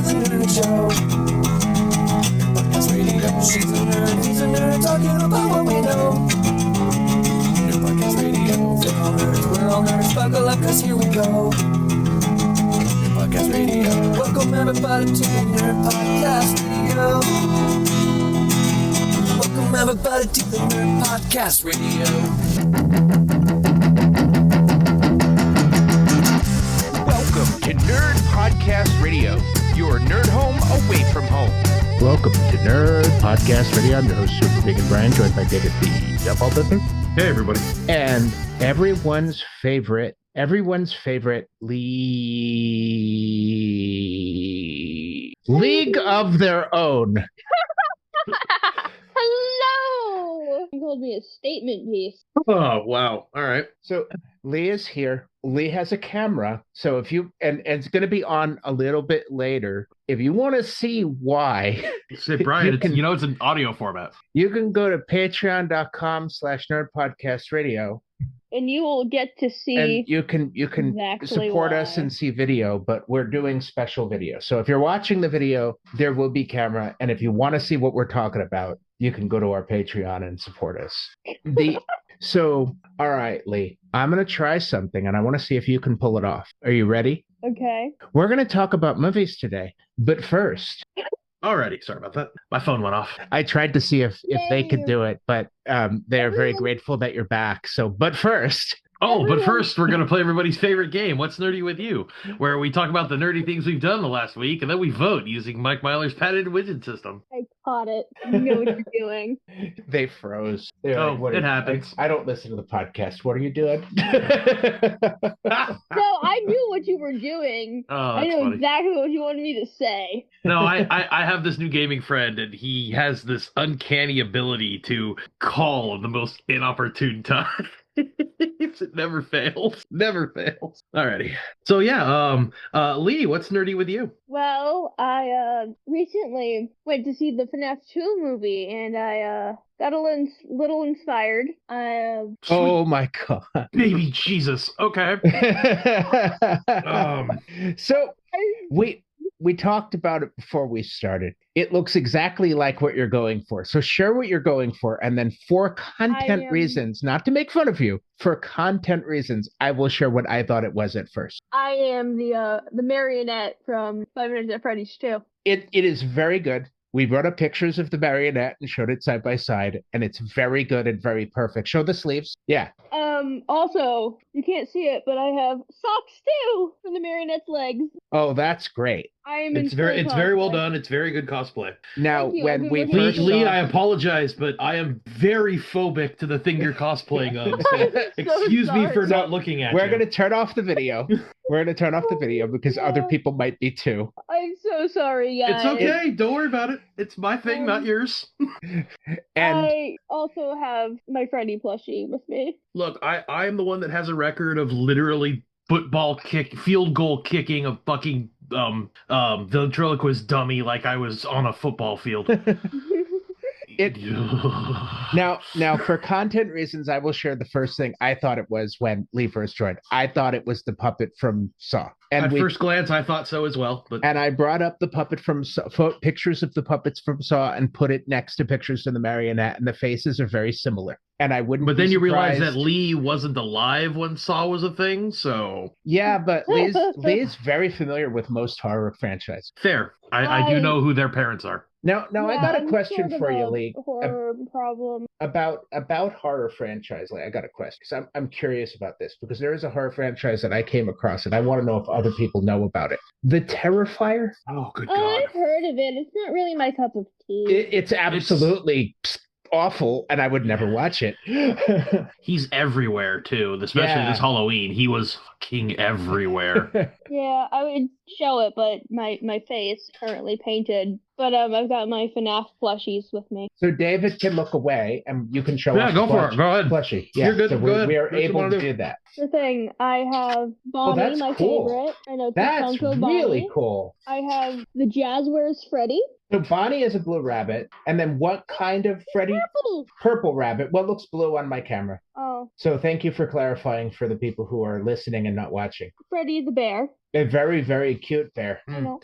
the Nerd Show. Podcast Radio. She's a nerd, he's a nerd, talking about what we know. Nerd Podcast Radio. We're all nerds, we're all nerds. Buckle up, cause here we go. Nerd Podcast Radio. Welcome everybody to the Nerd Podcast Radio. Welcome everybody to the Nerd Podcast Radio. Welcome to Nerd Podcast Radio, your nerd home away from home. Welcome to Nerd Podcast Radio. I'm your host, Super Big and Brian, joined by David the Yep, all business. Hey, everybody. And everyone's favorite League of Their Own. Hello! You called me a statement piece. Oh, wow. All right. So Leigh is here. Leigh has a camera. So if you, and it's going to be on a little bit later. If you want to see why, Say, Brian, it's an audio format. you can go to patreon.com/nerdpodcastradio. And you will get to see. And you can exactly support us why. and see video, but we're doing special video. So if you're watching the video, there will be camera. And if you want to see what we're talking about, you can go to our Patreon and support us. So, all right, Leigh, I'm going to try something and I want to see if you can pull it off. Are you ready? Okay. We're going to talk about movies today. But first, Alrighty. Sorry about that. My phone went off. I tried to see if they could Yay. do it, but they're very grateful that you're back. So, but first, Oh, but first, we're going to play everybody's favorite game, What's Nerdy With You, where we talk about the nerdy things we've done the last week, and then we vote using Mike Myler's patented widget system. I caught it. You know what you're doing. they froze. They're Oh, like, "What it are- happens." I don't listen to the podcast. What are you doing? So I knew what you were doing. Oh, I that's know funny. exactly what you wanted me to say. No, I have this new gaming friend, and he has this uncanny ability to call at the most inopportune time. It never fails. Never fails. Alrighty. So yeah, Leigh, what's nerdy with you? Well, I recently went to see the FNAF 2 movie, and I got a little inspired. Oh my God. Baby Jesus. Okay. So we talked about it before we started. It looks exactly like what you're going for. So share what you're going for. And then for content reasons, not to make fun of you, for content reasons, I will share what I thought it was at first. I am the marionette from Five Nights at Freddy's 2. It is very good. We brought up pictures of the marionette and showed it side by side, and it's very good and very perfect. Show the sleeves. Yeah. Also, you can't see it, but I have socks too for the marionette's legs. Oh, that's great. I am It's in very full very well cosplay. done. It's very good cosplay. Now, Thank you. when I've we been first looking Leigh, saw- I apologize, but I am very phobic to the thing you're cosplaying of. So I'm so excuse me for sorry. not looking at We're you. going to turn off the video. We're going to turn off the video because other people might be too. I'm so sorry, guys. It's okay. Don't worry about it. It's my thing, not yours. And I also have my Freddy plushie with me. Look, I am the one that has a record of literally field goal kicking a fucking ventriloquist dummy like I was on a football field. now, for content reasons, I will share the first thing I thought it was when Leigh first joined. I thought it was the puppet from Saw. At first glance, I thought so as well. But And I brought up the puppet from Saw, pictures of the puppets from Saw, and put it next to pictures of the marionette, and the faces are very similar. And I wouldn't. then you realize surprised- that Leigh wasn't alive when Saw was a thing, so Yeah, but Leigh's very familiar with most horror franchises. fair. I do know who their parents are. Now, I got a I'm question sort of for you, a Leigh. Horror problem. About horror franchise. Leigh, I got a question because I'm curious about this because there is a horror franchise that I came across and I want to know if other people know about it. The Terrifier. Oh, good Oh, God. I've heard of it. It's not really my cup of tea. It's absolutely awful, and I would never watch it. He's everywhere, too, especially Yeah. this Halloween. He was fucking everywhere. Yeah, I would show it, but my face currently painted. But I've got my FNAF plushies with me. So David can look away, and you can show Yeah, us go the for it. Go ahead. plushie. Yeah, You're good. So Go ahead. we are What you able wanna to do? do that. The thing, I have Bonnie, that's my cool. favorite. I know That's Funko really Bonnie. cool. I have the Jazzwares Freddy. So Bonnie is a blue rabbit, and then what kind of Freddy? Purple. Purple rabbit. What looks blue on my camera? Oh, So thank you for clarifying for the people who are listening and not watching. Freddy the bear. A very, very cute bear. I know.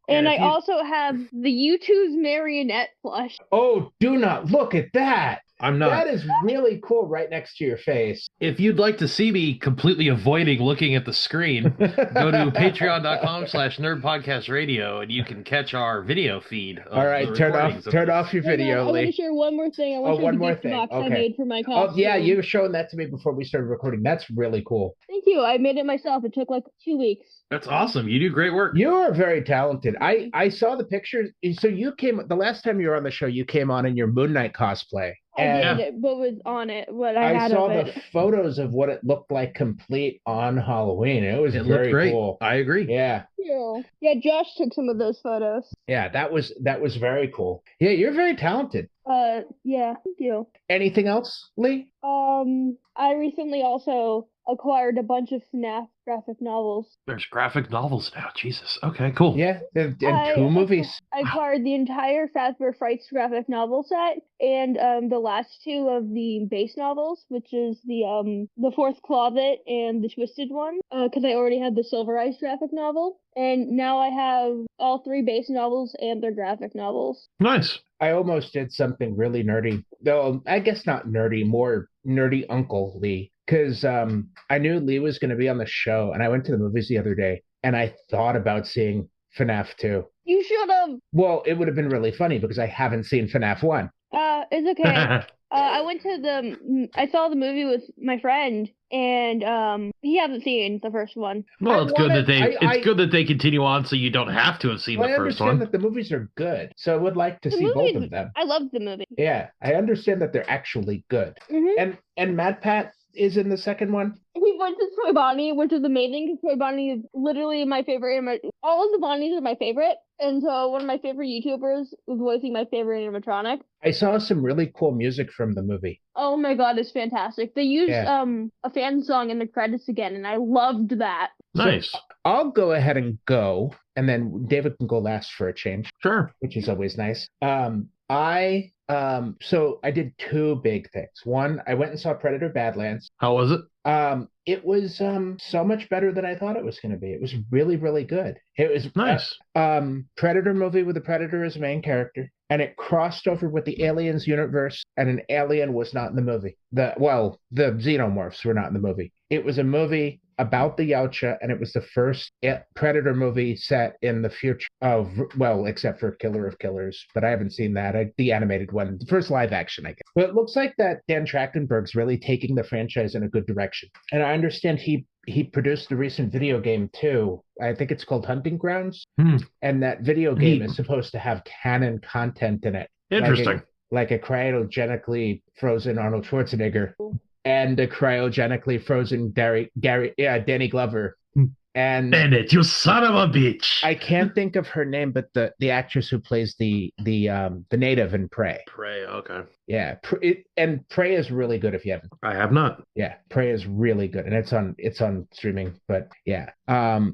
And if I also have the U2's marionette plush. Oh, do not look at that. I'm not. That is really cool right next to your face. If you'd like to see me completely avoiding looking at the screen, go to patreon.com/nerdpodcastradio and you can catch our video feed. Of All right, the turn recordings of off this. your video, I want to Lee. share one more thing. I want to share one the more gift thing. box I Okay. made for my costume. Oh, yeah, you were showing that to me before we started recording. That's really cool. Thank you. I made it myself. It took like 2 weeks. That's awesome. You do great work. You are very talented. I saw the pictures. So you came the last time you were on the show. You came on in your Moon Knight cosplay. I And did, what was on it, what I had saw of the it. photos of what it looked like complete on Halloween. It was It very looked great. cool. I agree. Yeah. Yeah, Josh took some of those photos. Yeah, that was very cool. Yeah, you're very talented. Yeah, thank you. Anything else, Lee? I recently also acquired a bunch of FNAF graphic novels. There's graphic novels now. Jesus. Okay, cool. Yeah, and I- 2 movies. I acquired the entire Fazbear Frights graphic novel set and the last 2 of the base novels, which is the Fourth Closet and the Twisted one, because I already had the Silver Eyes graphic novel, and now I have all 3 base novels and their graphic novels. Nice. I almost did something really nerdy, though I guess not nerdy, more nerdy Uncle Lee, because I knew Lee was going to be on the show, and I went to the movies the other day, and I thought about seeing FNAF 2. You should have. Well, it would have been really funny because I haven't seen FNAF 1. It's okay. I saw the movie with my friend, and he hasn't seen the first one. Well, it's good that they continue on, so you don't have to have seen Well, the I first understand one. that the movies are good, so I would like to see both of them. I loved the movie. Yeah, I understand that they're actually good. Mm-hmm. And Mad Pat is in the second one. He went to Toy Bonnie, which is amazing because Toy Bonnie is literally my favorite. All of the Bonnies are my favorite, and so one of my favorite YouTubers was voicing my favorite animatronic. I saw some really cool music from the movie. Oh my god, it's fantastic. They used a fan song in the credits again, and I loved that. Nice. So I'll go ahead and go, and then David can go last for a change. Sure. Which is always nice. So I did 2 big things. One, I went and saw Predator Badlands. How was it? It was so much better than I thought it was going to be. It was really, really good. It was nice. Predator movie with the Predator as a main character, and it crossed over with the Aliens universe, and an alien was not in the movie. The xenomorphs were not in the movie. It was a movie about the Yautja, and it was the first Predator movie set in the future of, well, except for Killer of Killers, but I haven't seen that. The animated one, the first live action, I guess. But it looks like that Dan Trachtenberg's really taking the franchise in a good direction. And I understand he produced the recent video game too. I think it's called Hunting Grounds. And that video game is supposed to have canon content in it. Interesting. Like a cryogenically frozen Arnold Schwarzenegger and a cryogenically frozen Danny Glover. And Bennett, you son of a bitch! I can't think of her name, but the actress who plays the native in Prey. Prey, okay. Yeah, and Prey is really good if you haven't. I have not. Yeah, Prey is really good, and it's on streaming. But yeah, I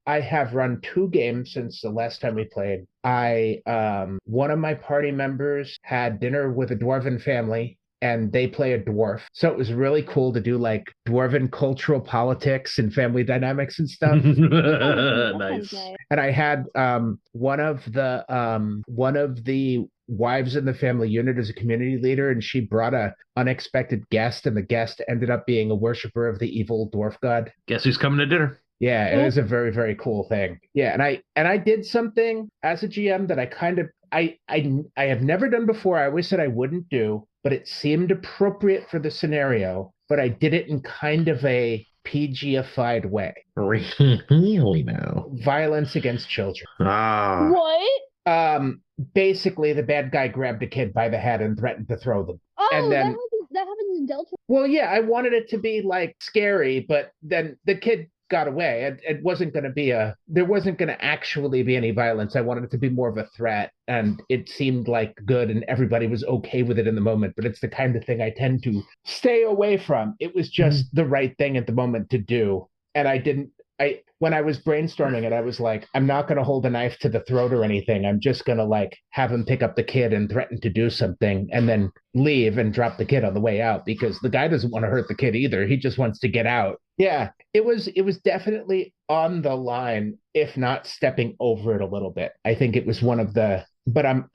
have run 2 games since the last time we played. One of my party members had dinner with a dwarven family, and they play a dwarf. So it was really cool to do like dwarven cultural politics and family dynamics and stuff. Nice. And I had one of the wives in the family unit as a community leader, and she brought a unexpected guest, and the guest ended up being a worshiper of the evil dwarf god. Guess who's coming to dinner? Yeah, it was a very, very cool thing. Yeah, and I did something as a GM that I have never done before. I always said I wouldn't do, but it seemed appropriate for the scenario, but I did it in kind of a PG-ified way. Really now? Violence against children. What? Basically, the bad guy grabbed a kid by the head and threatened to throw them. Oh, and then, that happens in Delta. Well, yeah, I wanted it to be like scary, but then the kid got away. It wasn't going to there wasn't going to actually be any violence. I wanted it to be more of a threat, and it seemed like good, and everybody was okay with it in the moment, but it's the kind of thing I tend to stay away from. It was just the right thing at the moment to do, and I when I was brainstorming it, I was like, I'm not going to hold a knife to the throat or anything. I'm just going to like have him pick up the kid and threaten to do something and then leave and drop the kid on the way out because the guy doesn't want to hurt the kid either. He just wants to get out. Yeah, it was definitely on the line, if not stepping over it a little bit. I think it was one of the, but I'm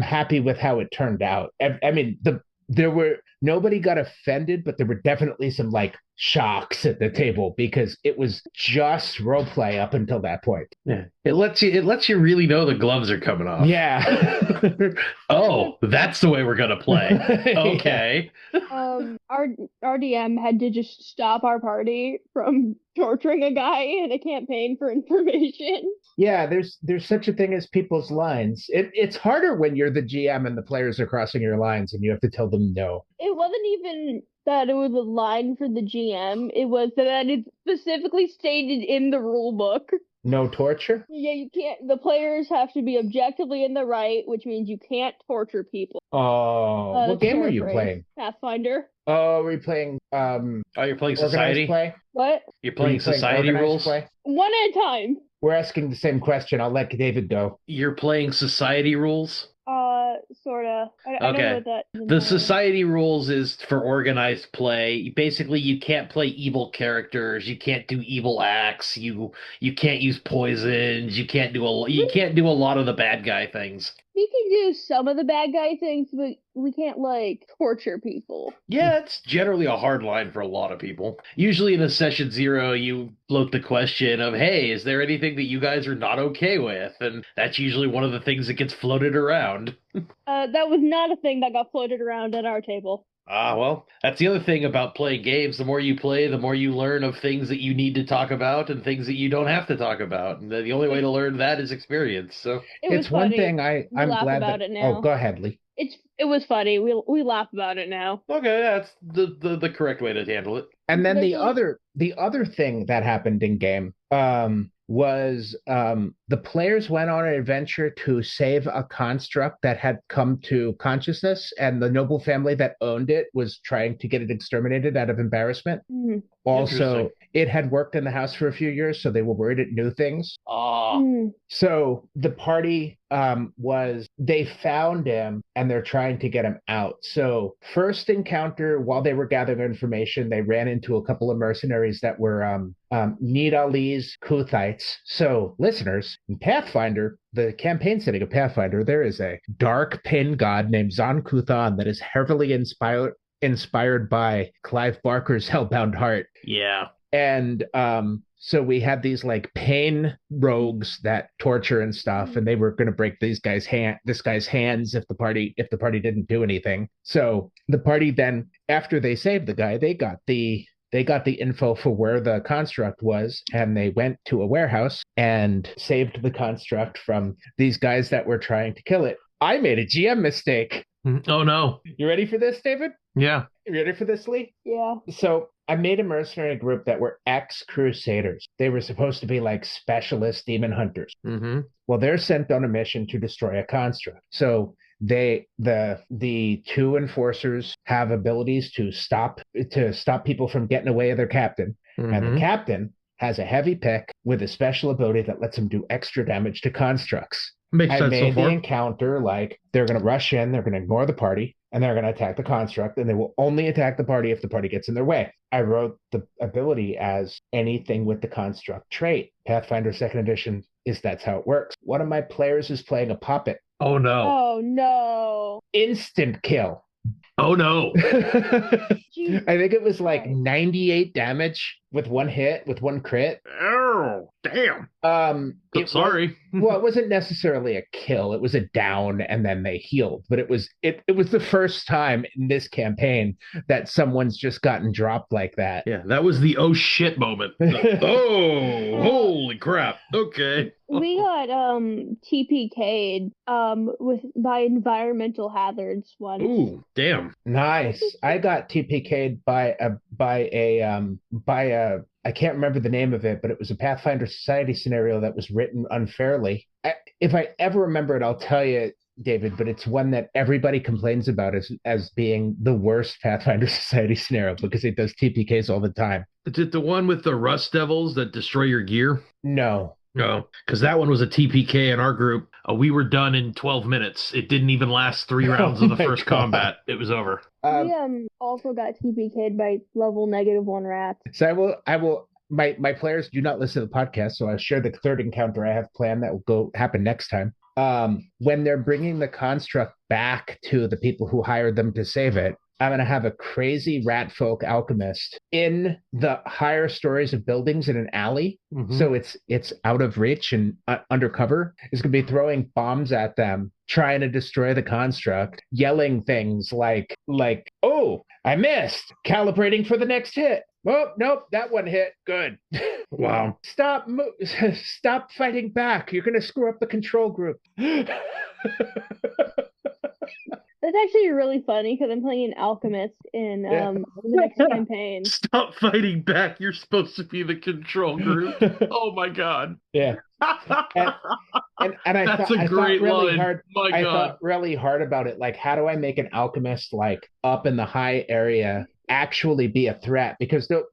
happy with how it turned out. I mean, there were nobody got offended, but there were definitely some like shocks at the table because it was just role play up until that point. Yeah. It lets you really know the gloves are coming off. Yeah. Oh, that's the way we're gonna play. Okay. Our DM had to just stop our party from torturing a guy in a campaign for information. Yeah, there's such a thing as people's lines. It's harder when you're the GM and the players are crossing your lines and you have to tell them no. It wasn't even that it was a line for the GM. It was that it's specifically stated in the rule book. No torture? Yeah, you can't. The players have to be objectively in the right, which means you can't torture people. Oh, what game were you playing? Pathfinder. Oh, were you playing Oh, you're playing organized society? Play? What? You're Were playing you playing society organized rules? play? One at a time. We're asking the same question. I'll let David go. You're playing society rules? Sorta. I don't know what that The society rules is for organized play. Basically, you can't play evil characters. You can't do evil acts. You can't use poisons. You can't do a lot of the bad guy things. We can do some of the bad guy things, but we can't like torture people. Yeah, it's generally a hard line for a lot of people. Usually in a session 0, you float the question of, hey, is there anything that you guys are not okay with? And that's usually one of the things that gets floated around. That was not a thing that got floated around at our table. Ah, well, that's the other thing about playing games. The more you play, the more you learn of things that you need to talk about and things that you don't have to talk about. And the only way to learn that is experience. So It's one thing I'm laugh glad about that. it now. Oh, go ahead, Leigh. It was funny. We laugh about it now. okay, that's the correct way to handle it. And then There's the other thing that happened in game was the players went on an adventure to save a construct that had come to consciousness, and the noble family that owned it was trying to get it exterminated out of embarrassment. Mm. Also, it had worked in the house for a few years, so they were worried it knew things. Ah, So the party they found him and they're trying to get him out. So first encounter, while they were gathering information, they ran into a couple of mercenaries that were Nidalee's Kuthites. So listeners, in Pathfinder, the campaign setting of Pathfinder, there is a dark pain god named Zon Kuthan that is heavily inspired by Clive Barker's Hellbound Heart. yeah. And so we had these like pain rogues that torture and stuff, and they were going to break this guy's hands if the party didn't do anything. So the party then, after they saved the guy, they got the info for where the construct was, and they went to a warehouse and saved the construct from these guys that were trying to kill it. I made a GM mistake. Oh no. You ready for this, David? Yeah. You ready for this, Leigh? Yeah. So I made a mercenary group that were ex-Crusaders. They were supposed to be like specialist demon hunters. Mm-hmm. Well, they're sent on a mission to destroy a construct. So the two enforcers have abilities to stop people from getting away with their captain. Mm-hmm. And the captain has a heavy pick with a special ability that lets him do extra damage to constructs. Makes I sense made so far. the encounter like they're going to rush in, they're going to ignore the party, and they're going to attack the construct, and they will only attack the party if the party gets in their way. I wrote the ability as anything with the construct trait. Pathfinder 2nd Edition that's how it works. One of my players is playing a puppet. Oh no. Oh no. Instant kill. Oh no. Jeez. I think it was like 98 damage with one hit, with one crit. Oh, damn. Sorry. Well, it wasn't necessarily a kill. It was a down, and then they healed. But it was the first time in this campaign that someone's just gotten dropped like that. Yeah, that was the oh shit moment. Oh, holy crap. Okay. We got TPK'd by environmental hazards once. Ooh, damn. Nice. I got TPK'd by a I can't remember the name of it, but it was a Pathfinder Society scenario that was written unfairly. If I ever remember it, I'll tell you. David, but it's one that everybody complains about as being the worst Pathfinder Society scenario because it does TPKs all the time. Is it the one with the Rust Devils that destroy your gear? No. No, because that one was a TPK in our group. We were done in 12 minutes. It didn't even last 3 rounds of the my first God. combat. It was over. We also got TPK'd by level -1 rats. So I will my players do not listen to the podcast, so I'll share the third encounter I have planned that will happen next time. When they're bringing the construct back to the people who hired them to save it, I'm going to have a crazy rat folk alchemist in the higher stories of buildings in an alley. Mhm. So it's out of reach and undercover. He's going to be throwing bombs at them, trying to destroy the construct, yelling things like, "Oh, I missed. Calibrating for the next hit. Oh, nope, that one hit. Good. Wow. Stop fighting back. You're going to screw up the control group." That's actually really funny because I'm playing an alchemist in the next campaign. Stop fighting back. You're supposed to be the control group. Oh my God. Yeah. And I That's thought, a great really line. hard. My I God. thought really hard about it. Like, how do I make an alchemist like up in the high area actually be a threat? Because they'll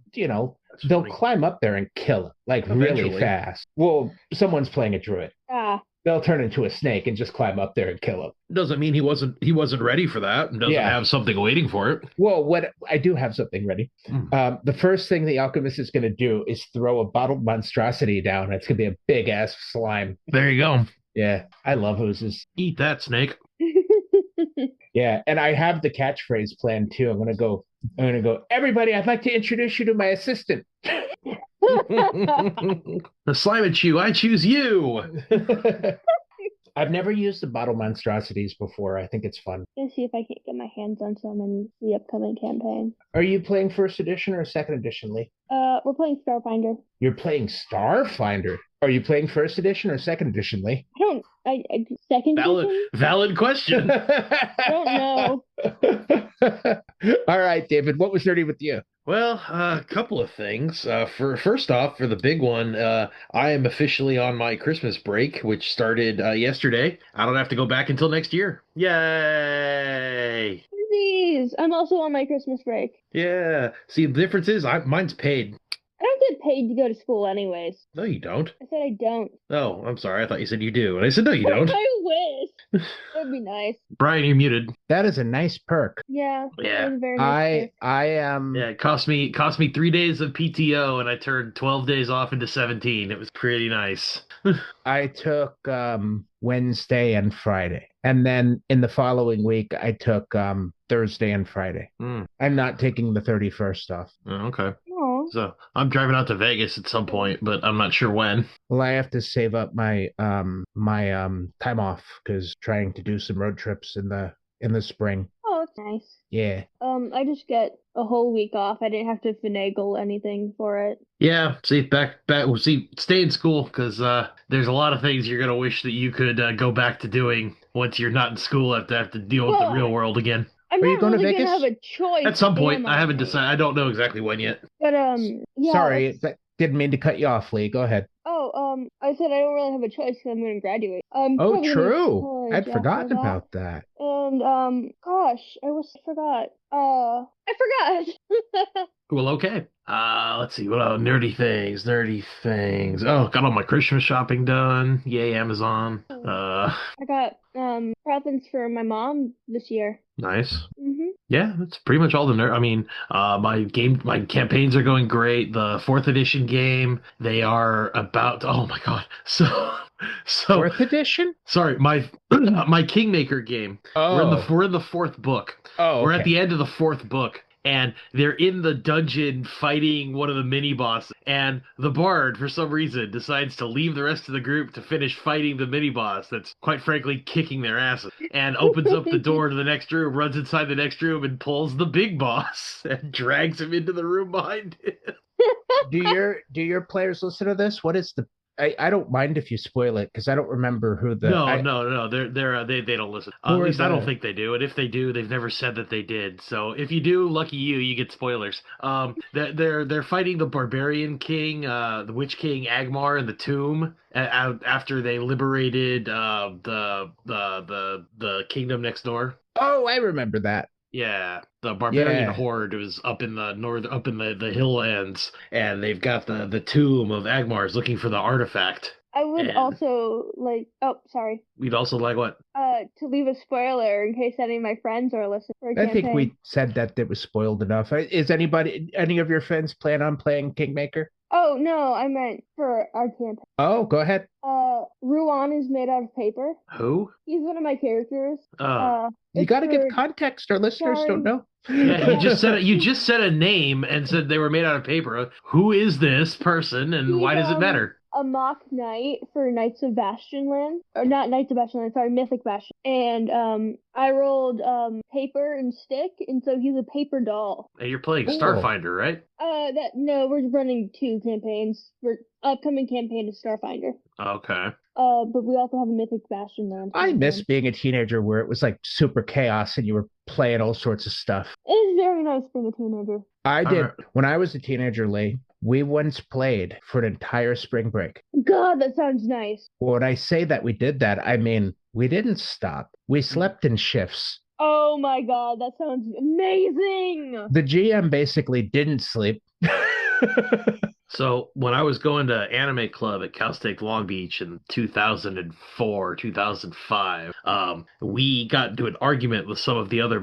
funny. climb up there and kill it like really Eventually. fast. Well, someone's playing a druid. Ah, They'll turn into a snake and just climb up there and kill him. Doesn't mean he wasn't ready for that and doesn't Yeah. have something waiting for it. Well, what I do have something ready. The first thing the alchemist is going to do is throw a bottled monstrosity down. It's going to be a big ass slime. There you go. Yeah, I love oozes. Eat that, snake. Yeah, and I have the catchphrase planned too. I'm gonna go. Everybody, I'd like to introduce you to my assistant. The slime at you. I choose you. I've never used the bottle monstrosities before. I think it's fun. Let's see if I can get my hands on some in the upcoming campaign. Are you playing first edition or second edition, Leigh? We're playing Starfinder. You're playing Starfinder. Are you playing first edition or second edition, Leigh? I second edition? Valid question. I don't know. All right, David, what was dirty with you? Well, a couple of things. First off, for the big one, I am officially on my Christmas break, which started yesterday. I don't have to go back until next year. Yay! Please, I'm also on my Christmas break. Yeah. See, the difference is mine's paid. I don't get paid to go to school anyways. No, you don't. I said I don't. Oh, I'm sorry. I thought you said you do. And I said, no, you don't. I wish. That'd be nice. Brian, you're muted. That is a nice perk. Yeah. Yeah. That was a very nice perk. I am. Yeah, it cost me 3 days of PTO, and I turned 12 days off into 17. It was pretty nice. I took Wednesday and Friday. And then in the following week, I took Thursday and Friday. I'm not taking the 31st off. Oh, okay. Aw. So I'm driving out to Vegas at some point, but I'm not sure when. Well, I have to save up my time off because trying to do some road trips in the spring. Oh, that's nice. Yeah. I just get a whole week off. I didn't have to finagle anything for it. Yeah, see, stay in school because there's a lot of things you're gonna wish that you could go back to doing once you're not in school. Have to deal with the real world again. I'm Are you not going to really Vegas? gonna have a choice. At some point, am I haven't decided. I don't know exactly when yet. But yeah. Sorry, that didn't mean to cut you off, Leigh. Go ahead. I said I don't really have a choice because I'm going to graduate. Oh, Probably true. college I'd after forgotten that. about that. And gosh, I forgot. I forgot. Well, okay. Let's see. What nerdy things. Oh, got all my Christmas shopping done. Yay, Amazon. I got presents for my mom this year. Nice. Mhm. Yeah, that's pretty much all the nerd. I mean, my campaigns are going great. The 4th edition game, they are about. Oh my God. So. Fourth edition? Sorry, my Kingmaker game. Oh. We're in the 4th book. Oh, We're okay. at the end of the 4th book. And they're in the dungeon fighting one of the mini bosses. And the bard, for some reason, decides to leave the rest of the group to finish fighting the mini boss that's, quite frankly, kicking their asses. And opens up the door to the next room, runs inside the next room, and pulls the big boss and drags him into the room behind him. Do your players listen to this? What is I don't mind if you spoil it because I don't remember who the No. They don't listen. Who At are least I don't the- think they do. And if they do, they've never said that they did. So if you do, lucky you, you get spoilers. They're fighting the barbarian king, the witch king Agmar in the tomb after they liberated the kingdom next door. Oh, I remember that. Yeah, the barbarian Yeah. horde was up in the north, up in the highlands, and they've got the tomb of Agmar's looking for the artifact. I would And- also like. Oh, sorry. We'd also like what? To leave a spoiler in case any of my friends are listening for a I think campaign. we said that it was spoiled enough. Is any of your friends plan on playing Kingmaker? Oh no, I meant for our campaign. Oh, go ahead. Ruan is made out of paper. Who? He's one of my characters. Oh. You It's got to give for- context. Our listeners Sorry. don't know. Yeah, you just said a name and said they were made out of paper. Who is this person, and why does it matter? A mock knight for Knights of Bastionland, or not Knights of Bastionland, sorry, Mythic Bastion. And I rolled paper and stick, and so he's a paper doll. And you're playing Cool. Starfinder, right? No, we're running 2 campaigns. Upcoming campaign is Starfinder. Okay. But we also have a Mythic Bastionland. I miss being a teenager where it was like super chaos and you were playing all sorts of stuff. It is very nice being a teenager. I did. Alright. When I was a teenager, Leigh, we once played for an entire spring break. God, that sounds nice. When I say that we did that, I mean, we didn't stop. We slept in shifts. Oh my God, that sounds amazing. The GM basically didn't sleep. So when I was going to Anime Club at Cal State Long Beach in 2004, 2005, we got into an argument with some of the other.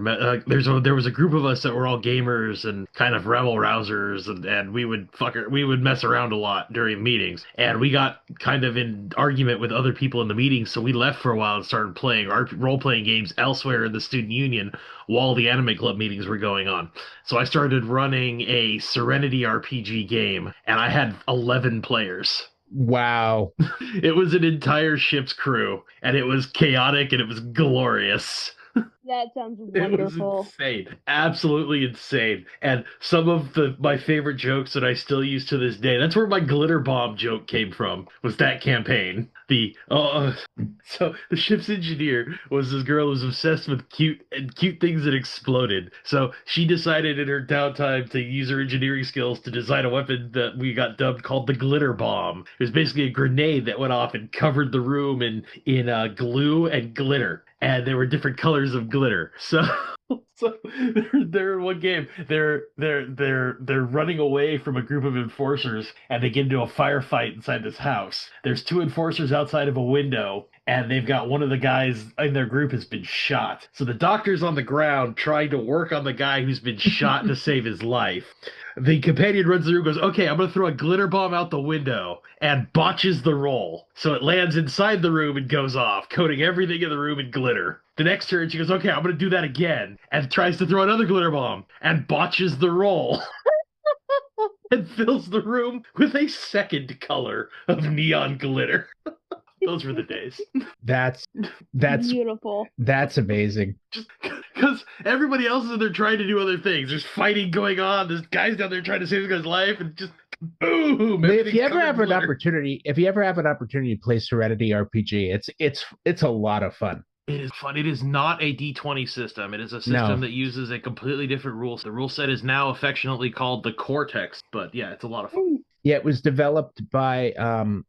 There was a group of us that were all gamers and kind of rebel rousers, and we would mess around a lot during meetings, and we got kind of in argument with other people in the meetings, so we left for a while and started playing role playing games elsewhere in the student union while the Anime Club meetings were going on. So I started running a Serenity RPG game, and I had 11 players. Wow. It was an entire ship's crew, and it was chaotic and it was glorious. That sounds It was wonderful. insane, absolutely insane. And some of my favorite jokes that I still use to this day. That's where my glitter bomb joke came from. Was that campaign? So the ship's engineer was this girl who was obsessed with cute things that exploded. So she decided in her downtime to use her engineering skills to design a weapon that we got dubbed called the glitter bomb. It was basically a grenade that went off and covered the room in glue and glitter. And there were different colors of glitter. So they're in one game. They're running away from a group of enforcers, and they get into a firefight inside this house. There's 2 enforcers outside of a window, and they've got one of the guys in their group has been shot. So the doctor's on the ground trying to work on the guy who's been shot to save his life. The companion runs through and goes, okay, I'm going to throw a glitter bomb out the window, and botches the roll. So it lands inside the room and goes off, coating everything in the room in glitter. The next turn, she goes, okay, I'm going to do that again, and tries to throw another glitter bomb, and botches the roll. And fills the room with a second color of neon glitter. Those were the days. That's Beautiful. that's amazing. Just because everybody else is in there trying to do other things. There's fighting going on. There's guys down there trying to save this guy's life, and just boom. If you ever everything's have covered an in glitter. opportunity to play Serenity RPG, it's a lot of fun. It is fun. It is not a D20 system. It is a system No. that uses a completely different rule. The rule set is now affectionately called the Cortex, but yeah, it's a lot of fun. Yeah, it was developed by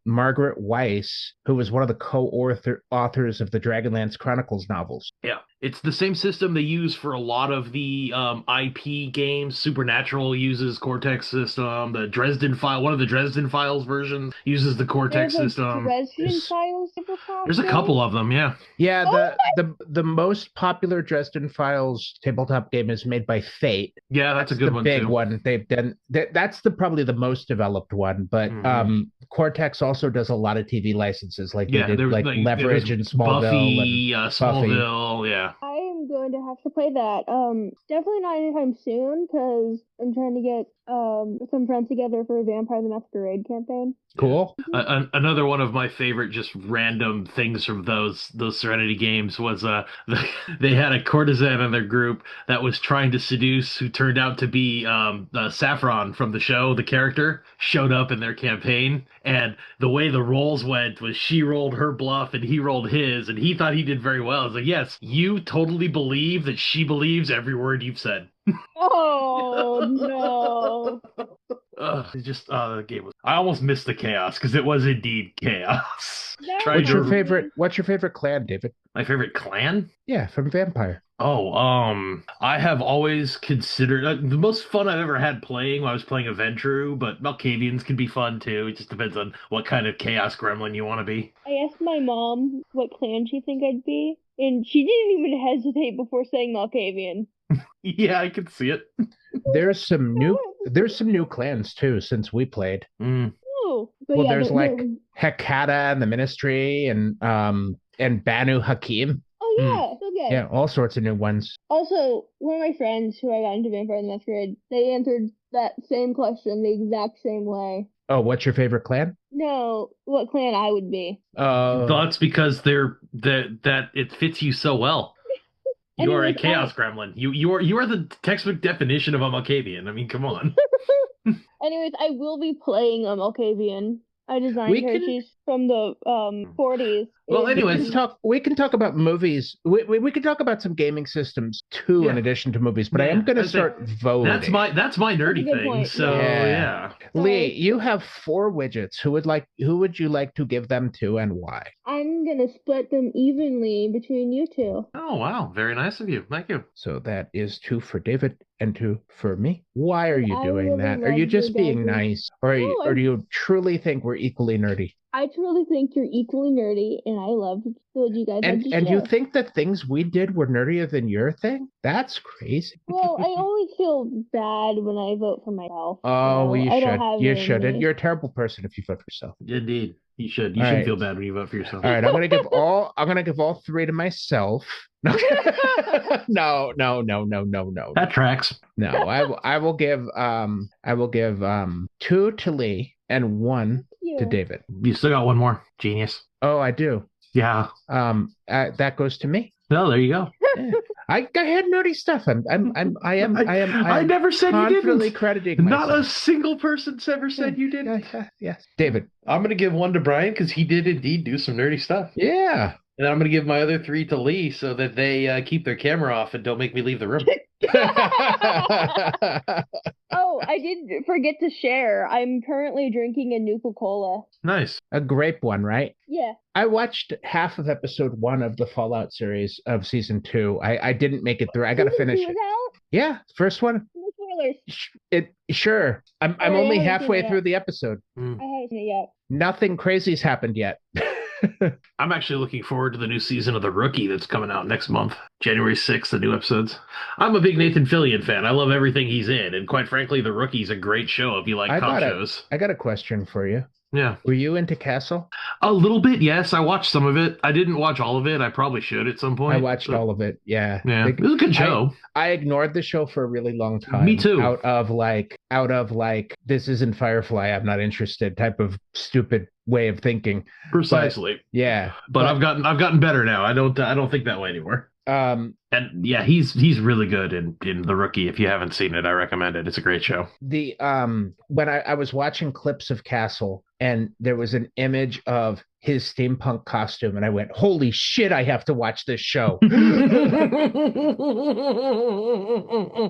Margaret Weiss, who was one of the co-authors of the Dragonlance Chronicles novels. Yeah, it's the same system they use for a lot of the IP games. Supernatural uses Cortex system. The Dresden File, one of the Dresden Files versions, uses the Cortex There's a system. Dresden There's- Files tabletop There's a game? couple of them, yeah. Yeah, Oh the most popular Dresden Files tabletop game is made by Fate. Yeah, that's a good the one big too. one they've done. That's probably the most developed one. But Mhm. Cortex also does a lot of TV licenses, like Yeah, they did there was like there Leverage was and Smallville. Buffy, Smallville, yeah. I'm I'm going to have to play that. Definitely not anytime soon because I'm trying to get some friends together for a Vampire the Masquerade campaign. Cool. Another one of my favorite just random things from those Serenity games was they had a courtesan in their group that was trying to seduce who turned out to be Saffron from the show. The character showed up in their campaign, and the way the rolls went was she rolled her bluff and he rolled his, and he thought he did very well. I was like, yes, you totally believe that she believes every word you've said. Oh no! The game was. I almost missed the chaos because it was indeed chaos. That Tried What's was- your favorite clan, David? My favorite clan? Yeah, from Vampire. Oh, I have always considered the most fun I've ever had playing when I was playing Aventru, but Malkavians can be fun too. It just depends on what kind of chaos gremlin you want to be. I asked my mom what clan she think I'd be, and she didn't even hesitate before saying Malkavian. Yeah, I can see it. There's some new clans too since we played. Oh, but Well, yeah, there's like Hekata and the Ministry and Banu Hakim. Oh yeah, okay. Yeah, all sorts of new ones. Also, one of my friends who I got into Vampire the Masquerade, they answered that same question the exact same way. Oh, what's your favorite clan? No, what clan I would be. That's because that it fits you so well. You are a Anyways, chaos gremlin. You are the textbook definition of a Malkavian. I mean, come on. Anyways, I will be playing a Malkavian. I designed We her. can- She's from the 40s. Well, And- anyways, We can talk about movies. We can talk about some gaming systems too, in Yeah. addition to movies. But I Yeah, am going to I'd say start voting. that's my nerdy That's a good thing. point. So Yeah. yeah. Leigh, you have 4 widgets. Who would you like to give them to and why? I'm gonna split them evenly between you two. Oh wow, very nice of you. Thank you. So that is 2 for David and 2 for me. Why are you I doing really that? Are love you your just being guys'- nice, or No, do you truly think we're equally nerdy? I truly think you're equally nerdy, and I love what you guys had to And you share. think that things we did were nerdier than your thing? That's crazy. Well, I always feel bad when I vote for myself. Oh, so well, you I don't should. have You it in shouldn't. me. You're a terrible person if you vote for yourself. Indeed, you should. You All should right. feel bad when you vote for yourself. All right, I'm gonna give all 3 to myself. No, no, no, no, no, no, no. That tracks. No, I will give 2 to Leigh and 1 You. to David. You still got one more. Genius. Oh, I do. Yeah. That goes to me. No, there you go. Yeah. I had nerdy stuff. I I never said you confidently didn't. crediting Not a myself. single person's ever said you didn't. Yes, David. I'm gonna give one to Brian because he did indeed do some nerdy stuff, Yeah. and I'm gonna give my other 3 to Leigh so that they keep their camera off and don't make me leave the room. Oh, I did forget to share. I'm currently drinking a Nuka-Cola. Nice. A grape one, right? Yeah. I watched half of episode 1 of the Fallout series of season 2. I didn't make it through. I got to Season finish 2 it. is out? Yeah, first one. No spoilers. Sure. I'm Oh, only I haven't seen halfway it through yet. the episode. I haven't seen it yet. Nothing crazy's happened yet. I'm actually looking forward to the new season of The Rookie that's coming out next month, January 6th, the new episodes. I'm a big Nathan Fillion fan. I love everything he's in. And quite frankly, The Rookie's a great show if you like cop shows. I got a question for you. Yeah. Were you into Castle? A little bit, yes. I watched some of it. I didn't watch all of it. I probably should at some point. I watched but- all of it. Yeah. Yeah. It was a good show. I ignored the show for a really long time. Me too. Out of like this isn't Firefly, I'm not interested type of stupid way of thinking. Precisely. Yeah. But I've gotten better now. I don't think that way anymore. And yeah, he's really good in The Rookie. If you haven't seen it, I recommend it. It's a great show. The when I was watching clips of Castle and there was an image of his steampunk costume and I went, holy shit, I have to watch this show.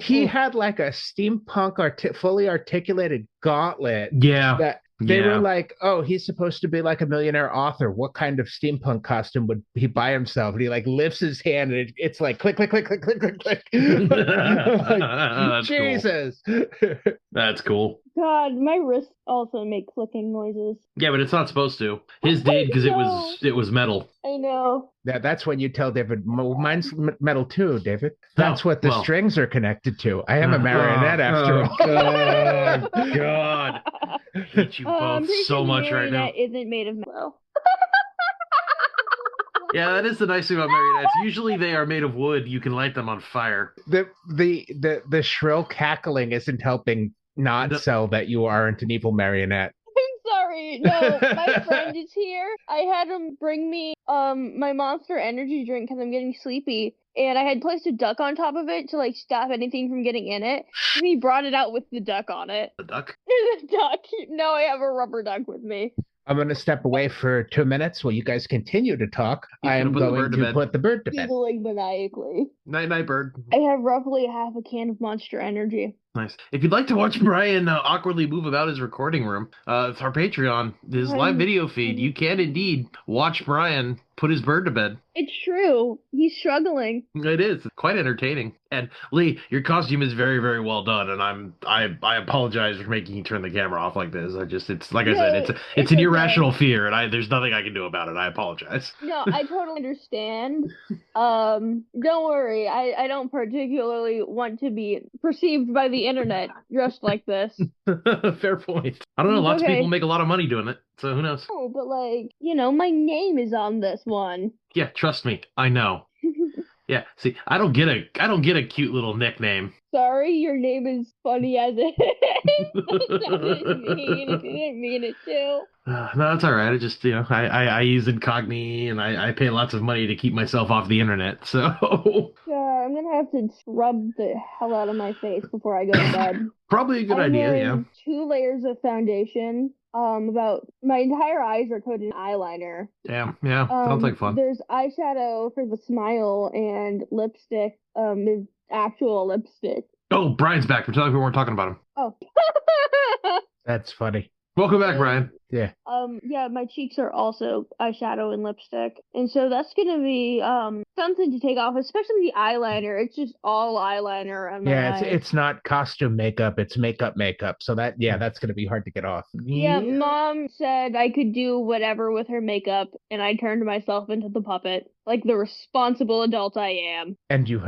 He had like a steampunk fully articulated gauntlet Yeah. that they Yeah. were like, oh, he's supposed to be like a millionaire author. What kind of steampunk costume would he buy himself? And he like lifts his hand and it's like click, click, click, click, click, click, click. Like, That's cool. Jesus. That's cool. God, my wrists also make clicking noises. Yeah, but it's not supposed to. His did because it was metal. I know. That's when you tell David, mine's metal too, David. That's what the well. strings are connected to. I am a marionette after all. God. God. I hate you I'm both pretty so sure much right now. marionette isn't made of metal. Yeah, that is the nice thing about marionettes. Usually they are made of wood. You can light them on fire. The shrill cackling isn't helping not No, sell that you aren't an evil marionette. I'm sorry. No, my friend is here. I had him bring me my Monster Energy drink because I'm getting sleepy, and I had placed a duck on top of it to like stop anything from getting in it. And he brought it out with the duck on it. the duck. There's a duck. Now I have a rubber duck with me. I'm going to step away for 2 minutes while you guys continue to talk. He's I am gonna put the going bird to to bed. put the bird to bed. Giggling maniacally. Night, night, bird. I have roughly half a can of Monster Energy. Nice. If you'd like to watch Brian awkwardly move about his recording room, it's our Patreon, his live video feed. You can indeed watch Brian put his bird to bed. It's true. He's struggling. It is quite entertaining. And Leigh, your costume is very, very well done. And I apologize for making you turn the camera off like this. It's like I said, it's it's an okay. irrational fear, and there's nothing I can do about it. I apologize. No, I totally understand. Don't worry. I don't particularly want to be perceived by the internet dressed like this. Fair point. I don't know. Lots of Okay. people make a lot of money doing it, so who knows? Oh, but like, my name is on this one. Yeah, trust me, I know. Yeah, see, I don't get a cute little nickname. Sorry, your name is funny as it is. I didn't mean it to. No, that's all right. I just, I use Incogni, and I pay lots of money to keep myself off the internet. So I'm gonna have to scrub the hell out of my face before I go to bed. probably a good I'm idea. wearing 2 layers of foundation. About my entire eyes are coated in eyeliner. Yeah, sounds like fun. There's eyeshadow for the smile, and lipstick is actual lipstick. Oh, Brian's back. We're telling people we're talking about him. Oh. That's funny. Welcome back, Brian. Yeah. Yeah, my cheeks are also eyeshadow and lipstick. And so that's gonna be something to take off, especially the eyeliner. It's just all eyeliner on my eyes. It's not costume makeup, it's makeup. So that's gonna be hard to get off. Yeah, Mom said I could do whatever with her makeup, and I turned myself into the puppet, like the responsible adult I am. And you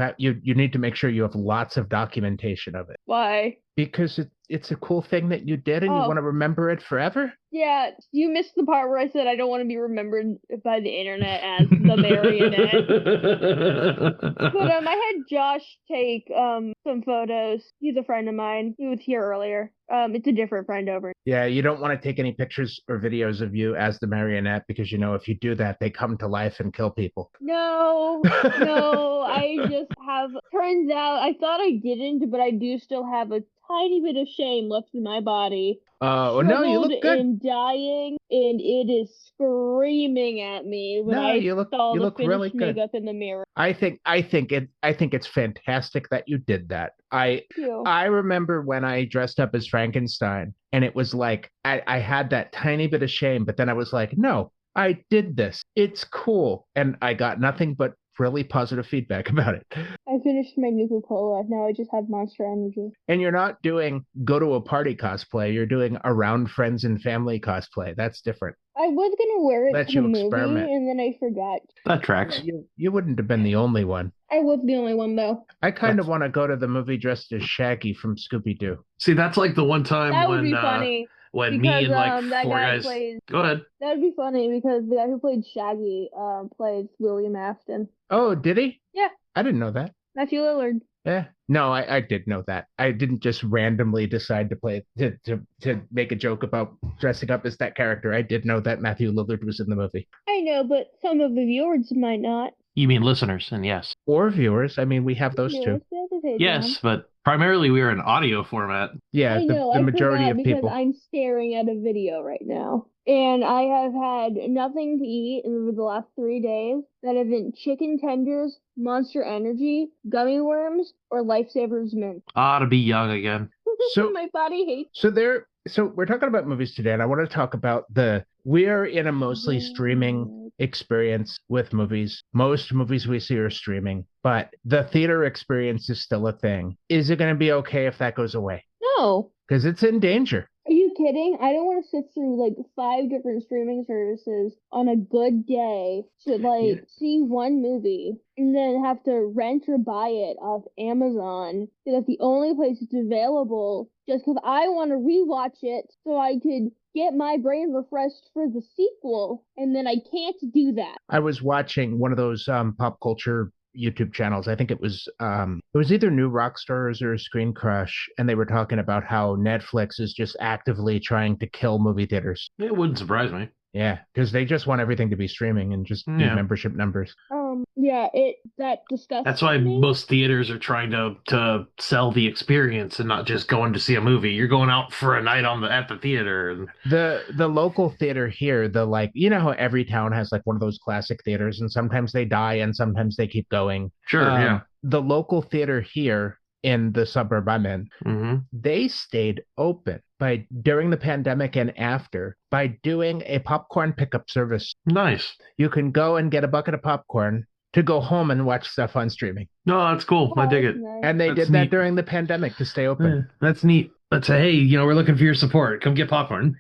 need to make sure you have lots of documentation of it. Why? Because it's a cool thing that you did, and you want to remember it forever. Yeah, you missed the part where I said I don't want to be remembered by the internet as the marionette. But I had Josh take some photos. He's a friend of mine. He was here earlier. It's a different friend over. Yeah, you don't want to take any pictures or videos of you as the marionette because if you do that, they come to life and kill people. No, I just have. Turns out I thought I didn't, but I do still have a tiny bit of shame left in my body. Oh no, you look good. And dying, and it is screaming at me when you look really good. Makeup in the mirror. I think it's fantastic that you did that. I remember when I dressed up as Frankenstein, and it was like I had that tiny bit of shame, but then I was like, no, I did this. It's cool, and I got nothing but really positive feedback about it. I finished my Nuka-Cola. Now I just have Monster Energy. And you're not doing go to a party cosplay. You're doing around friends and family cosplay. That's different. I was gonna wear it to the movie, experiment. and then I forgot. That tracks. You wouldn't have been the only one. I was the only one, though. I kind of want to go to the movie dressed as Shaggy from Scooby-Doo. See, that's like the one time That would be funny. When Because, me and like that 4 guy guys. plays- Go ahead. That would be funny because the guy who played Shaggy played William Afton. Oh, did he? Yeah. I didn't know that. Matthew Lillard. Yeah. No, I did know that. I didn't just randomly decide to play to make a joke about dressing up as that character. I did know that Matthew Lillard was in the movie. I know, but some of the viewers might not. You mean listeners, and yes. Or viewers. I mean, we have those too. Yes, but primarily we are in audio format. Yeah, I know, the I majority forgot of people. because I'm staring at a video right now. And I have had nothing to eat over the last 3 days that have been chicken tenders, Monster Energy, gummy worms, or Lifesavers mint. To be young again. So- my body hates. So we're talking about movies today, and I want to talk about we're in a mostly streaming experience with movies. Most movies we see are streaming, but the theater experience is still a thing. Is it going to be okay if that goes away? No. Because it's in danger. Are you kidding? I don't want to sit through like 5 different streaming services on a good day to see one movie and then have to rent or buy it off Amazon. So that's the only place it's available just because I want to rewatch it so I could get my brain refreshed for the sequel, and then I can't do that. I was watching one of those pop culture YouTube channels. I think it was either New Rockstars or Screen Crush, and they were talking about how Netflix is just actively trying to kill movie theaters. It wouldn't surprise me. Yeah, because they just want everything to be streaming and just be membership numbers. Yeah, that disgusts That's why me. most theaters are trying to sell the experience and not just going to see a movie. You're going out for a night at the theater. The local theater here, you know how every town has like one of those classic theaters, and sometimes they die and sometimes they keep going. Sure, yeah. The local theater here in the suburb I'm in, they stayed open during the pandemic and after by doing a popcorn pickup service. Nice. You can go and get a bucket of popcorn to go home and watch stuff on streaming. No, that's cool. I dig it. Nice. And they did that during the pandemic to stay open. Yeah, that's neat. Let's say, hey, we're looking for your support. Come get popcorn.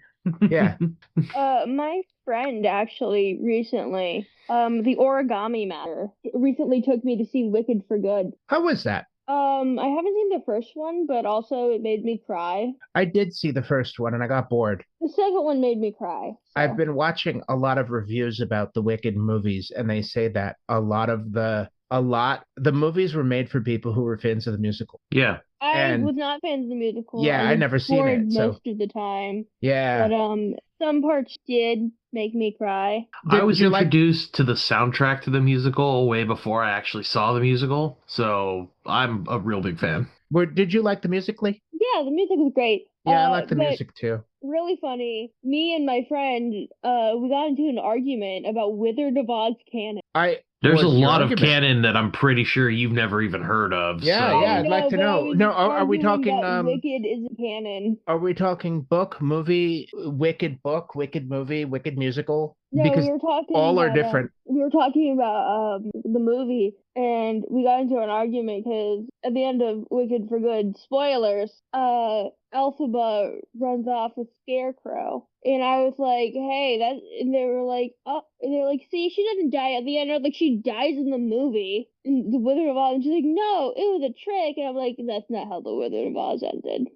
Yeah. My friend actually recently, the Origami Matter, recently took me to see Wicked for Good. How was that? I haven't seen the first one, but also it made me cry. I did see the first one and I got bored. The second one made me cry. So. I've been watching a lot of reviews about the Wicked movies, and they say that the movies were made for people who were fans of the musical. Yeah. I was not fans of the musical. Yeah, I never seen it. Most of the time. Yeah. But some parts did make me cry. I was introduced to the soundtrack to the musical way before I actually saw the musical, so I'm a real big fan. Did you like the music, Leigh? Yeah, the music was great. Yeah, I like the music too. Really funny. Me and my friend, we got into an argument about Wizard of Oz canon. There's a lot of canon that I'm pretty sure you've never even heard of. Yeah, so. yeah, I'd like to know. No, are we talking Wicked isn't canon? Are we talking book, movie, Wicked book, Wicked movie, Wicked musical? No, because we were talking all about, are different. We were talking about the movie, and we got into an argument because at the end of Wicked for Good, spoilers, Elphaba runs off with Scarecrow. And I was like, hey, and they were like, oh, and they're like, see, she doesn't die at the end. I was like, she dies in the movie, in The Wizard of Oz. And she's like, no, it was a trick. And I'm like, that's not how The Wizard of Oz ended.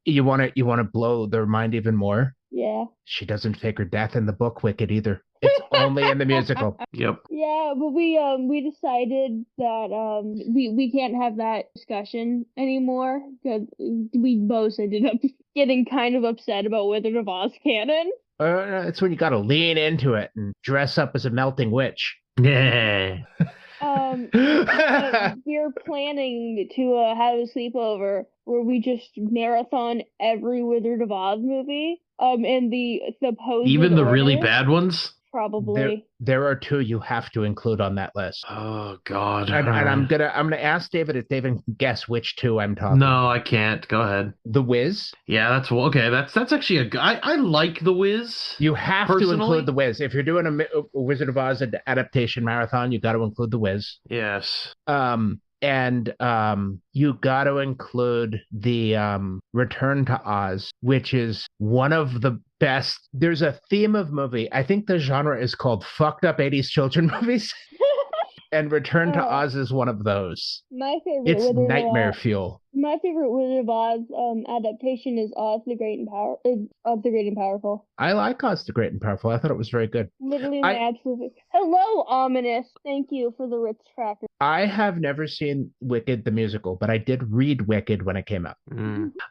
You want to blow their mind even more? Yeah. She doesn't fake her death in the book Wicked either. It's only in the musical. Yep. Yeah, but we decided that we can't have that discussion anymore because we both ended up getting kind of upset about Wizard of Oz canon. It's when you got to lean into it and dress up as a melting witch. Yeah. We're planning to have a sleepover where we just marathon every Wizard of Oz movie. And the supposed even the really bad ones. Probably. There are two you have to include on that list. Oh God! And I'm gonna ask David if David can guess which two I'm talking. No, I can't. Go ahead. The Wiz. Yeah, that's okay. That's actually I like The Wiz. You have to include The Wiz if you're doing a Wizard of Oz adaptation marathon. You got to include The Wiz. Yes. And you got to include the Return to Oz, which is one of the best. There's a theme of movie. I think the genre is called fucked up 80s children movies. And Return to Oz is one of those. My favorite. It's nightmare fuel. My favorite Wizard of Oz adaptation is Oz the Great and Powerful. I like Oz the Great and Powerful. I thought it was very good. Literally my absolute. Hello, Ominous. Thank you for the Ritz tracker. I have never seen Wicked the musical, but I did read Wicked when it came out.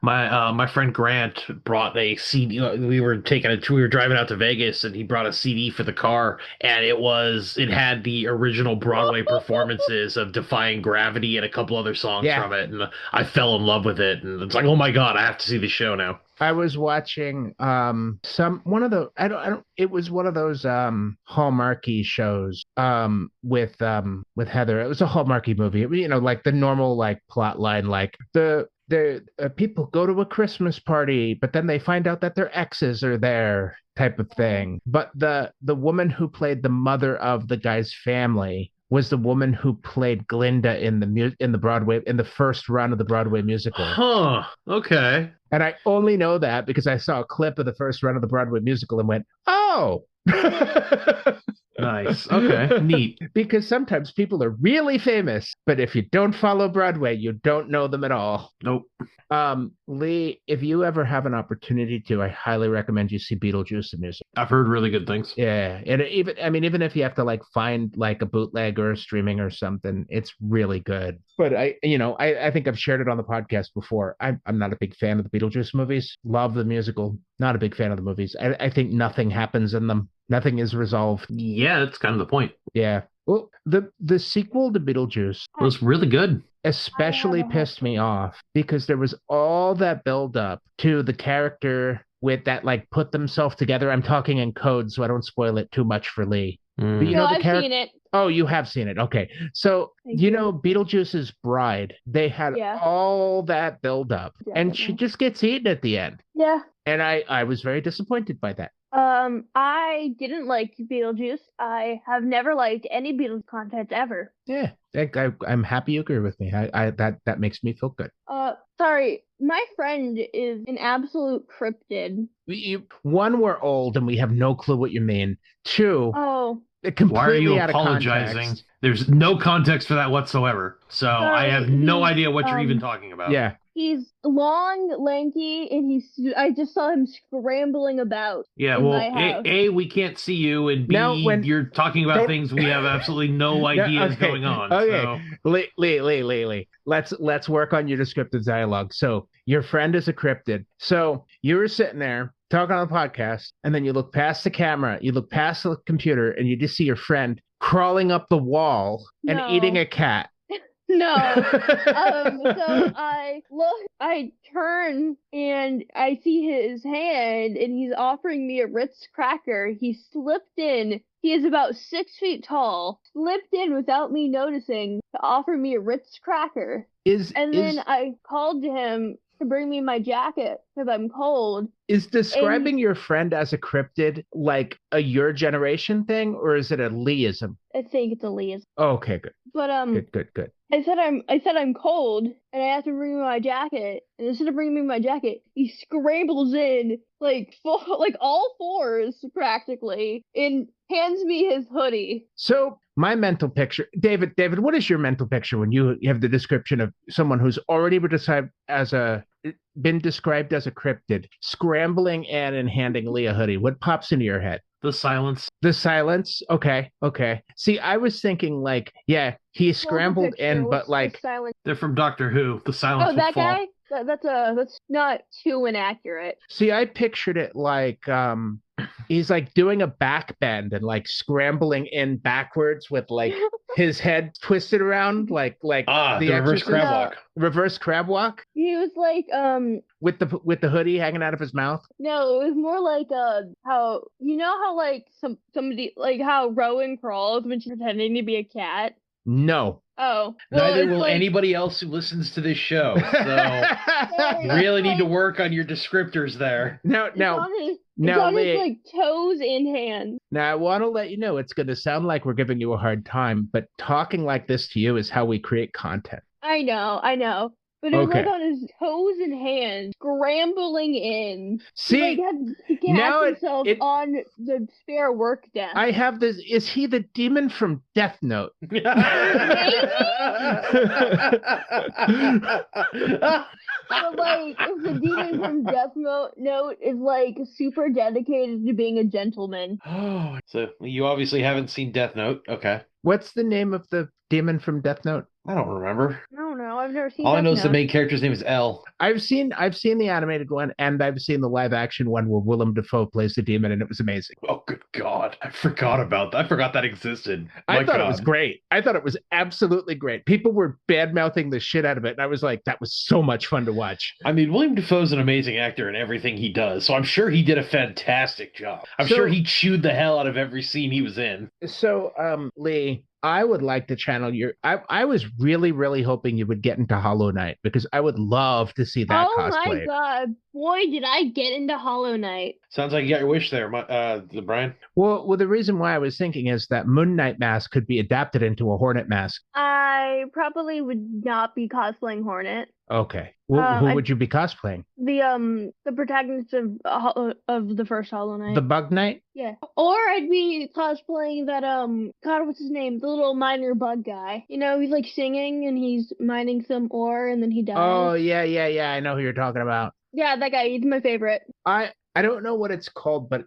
My friend Grant brought a CD. We were driving out to Vegas, and he brought a CD for the car, and it had the original Broadway performances of Defying Gravity and a couple other songs from it, and I fell in love with it, and it's like, oh my God, I have to see the show now. I was watching it was one of those Hallmarky shows with Heather. It was a Hallmarky movie. It was, like the normal plot line, like the people go to a Christmas party, but then they find out that their exes are there, type of thing. But the woman who played the mother of the guy's family was the woman who played Glinda in the first run of the Broadway musical. Huh. Okay. And I only know that because I saw a clip of the first run of the Broadway musical and went, oh. Nice. Okay. Neat. Because sometimes people are really famous, but if you don't follow Broadway, you don't know them at all. Nope. Leigh, if you ever have an opportunity to, I highly recommend you see Beetlejuice the music. I've heard really good things. Yeah, and even if you have to like find like a bootleg or streaming or something, it's really good. But I think I've shared it on the podcast before. I'm not a big fan of the Beetlejuice movies. Love the musical, not a big fan of the movies. I think nothing happens in them. Nothing is resolved. Yeah, that's kind of the point. Yeah. Well, the sequel to Beetlejuice It was really good. especially pissed me off because there was all that build up to the character with that like put themselves together. I'm talking in code, so I don't spoil it too much for Leigh. But you No, know the I've character. seen it. Oh, you have seen it. Okay. So, Thank you you. know, Beetlejuice's bride, they had Yeah. all that build up and she Definitely. just gets eaten at the end. Yeah. And I was very disappointed by that. I didn't like Beetlejuice. I have never liked any Beatles content ever. Yeah. I'm happy you agree with me. That makes me feel good. Sorry, my friend is an absolute cryptid. One, we're old and we have no clue what you mean. Two, Oh, completely Why are you out of apologizing? context. There's no context for that whatsoever. So I have no he's, idea what you're even talking about. Yeah. he's long, lanky, and I just saw him scrambling about. Yeah, in well, my house. A, we can't see you, and B, Now, when- you're talking about Don't- things we have absolutely no idea is going on. Okay. So. Lee. Let's work on your descriptive dialogue. So your friend is a cryptid. So you were sitting there talking on the podcast, and then you look past the camera, you look past the computer, and you just see your friend crawling up the wall and No. eating a cat. No. So I turn and I see his hand and he's offering me a Ritz cracker. He slipped in. He is about 6 feet tall, slipped in without me noticing to offer me a Ritz cracker. Then I called to him to bring me my jacket because I'm cold. Is describing your friend as a cryptid like a your generation thing, or is it a Leeism? I think it's a Lee's. Oh, okay, good. But Good. I said I'm cold and I have to bring me my jacket. And instead of bringing me my jacket, he scrambles in like all fours practically and hands me his hoodie. So my mental picture, David, what is your mental picture when you have the description of someone who's already been described as a cryptid, scrambling in and handing Leigh a hoodie? What pops into your head? The silence. The silence. Okay. See, I was thinking like, yeah, he scrambled in, but like, silence. They're from Doctor Who. The silence Oh, will that fall. guy? That's not too inaccurate. see, I pictured it like, he's like doing a back bend and like scrambling in backwards with like his head twisted around, like the reverse Exorcist. crab walk. Reverse crab walk He was like with the hoodie hanging out of his mouth. no, it was more like how you know how like somebody like how Rowan crawls when she's pretending to be a cat. No. Oh, well, Neither it's will like, anybody else who listens to this show. So you really need to work on your descriptors there. Now, It's on now, his Leigh, like toes and hands. now I want to let you know it's going to sound like we're giving you a hard time, but talking like this to you is how we create content. I know. But it was Okay. like on his toes and hands, scrambling in. See, He now cast himself on the spare work desk. I have this. Is he the demon from Death Note? But like, if the demon from Death Note is like super dedicated to being a gentleman. Oh, so you obviously haven't seen Death Note. Okay. What's the name of the demon from Death Note? I don't remember. I don't know. I've never seen. All I Death know is the Note. main character's name is L. I've seen the animated one, and I've seen the live action one where Willem Dafoe plays the demon, and it was amazing. Oh, good God. I forgot about that. I forgot that existed. I My thought it God. was great. I thought it was absolutely great. People were bad mouthing the shit out of it, and I was like, that was so much fun to watch. I mean, William Dafoe's an amazing actor in everything he does, so I'm sure he did a fantastic job. I'm So- sure he chewed the hell out of every scene he was in. So, Leigh, I would like to channel your. I was really, really hoping you would get into Hollow Knight because I would love to see that Oh cosplay. my god, boy, did I get into Hollow Knight. Sounds like you got your wish there, Brian. Well, the reason why I was thinking is that Moon Knight mask could be adapted into a Hornet mask. I probably would not be cosplaying Hornet. Okay. Who I would you be cosplaying? the protagonist of the first Hollow Knight. The Bug Knight? Yeah. Or I'd be cosplaying that God, what's his name? The little miner bug guy. You know, he's like singing and he's mining some ore and then he dies. Oh, yeah. I know who you're talking about. Yeah, that guy. He's my favorite. I don't know what it's called, but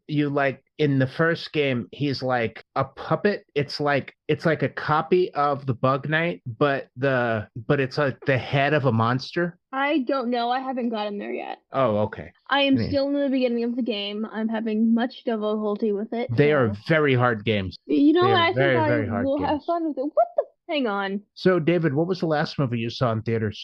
you like in the first game, he's like a puppet. It's like a copy of the Bug Knight, but it's like the head of a monster. I don't know. I haven't gotten there yet. Oh, okay. I am Yeah. still in the beginning of the game. I'm having much difficulty with it. They so- are very hard games. You know they what? are I think very, I very hard will have games. fun with it. What the? Hang on. So, David, what was the last movie you saw in theaters?